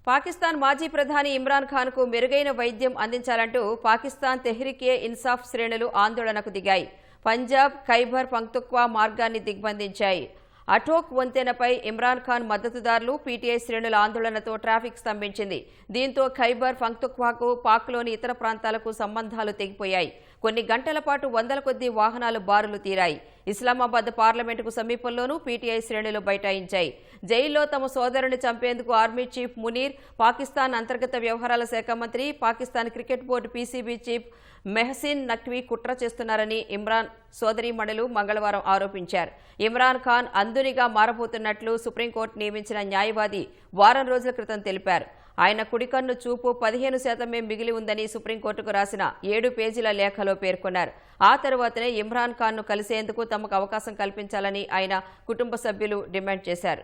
పాకిస్తాన్ మాజీ ప్రధాని ఇమ్రాన్ ఖాన్కు మెరుగైన వైద్యం అందించాలంటూ పాకిస్తాన్ తెహ్రీక్-ఏ-ఇన్సాఫ్ శ్రేణులు ఆందోళనకు దిగాయి. పంజాబ్, ఖైబర్ పఖ్తూన్ఖ్వా మార్గాన్ని దిగ్బంధించాయి. అఠోక్ వంతెనపై ఇమ్రాన్ ఖాన్ మద్దతుదారులు పీటీఐ శ్రేణుల ఆందోళనతో ట్రాఫిక్ స్తంభించింది. దీంతో ఖైబర్ పఖ్తూన్ఖ్వాకు పాక్లోని ఇతర ప్రాంతాలకు సంబంధాలు తెగిపోయాయి. కొన్ని గంటల పాటు వందల కొద్దీ వాహనాలు బారులు తీరాయి. ఇస్లామాబాద్ పార్లమెంటుకు సమీపంలోనూ పీటీఐ శ్రేణులు బైఠాయించాయి. జైల్లో తమ సోదరుని చంపేందుకు ఆర్మీ చీఫ్ మునీర్, పాకిస్తాన్ అంతర్గత వ్యవహారాల శాఖ మంత్రి, Pakistan cricket board PCB chief Mohsin Naqvi కుట్ర చేస్తున్నారని ఇమ్రాన్ సోదరీమణులు మంగళవారం ఆరోపించారు. ఇమ్రాన్ ఖాన్ అంధునిగా మారబోతున్నట్లు సుప్రీంకోర్టు నియమించిన న్యాయవాది వారం రోజుల క్రితం తెలిపారు. ఆయన కుడికన్ను చూపు 15% మిగిలి ఉందని సుప్రీంకోర్టుకు రాసిన 7 పేజీల లేఖలో పేర్కొన్నారు. ఆ తరువాతనే ఇమ్రాన్ ఖాన్ను కలిసేందుకు తమకు అవకాశం కల్పించాలని ఆయన కుటుంబ సభ్యులు డిమాండ్ చేశారు.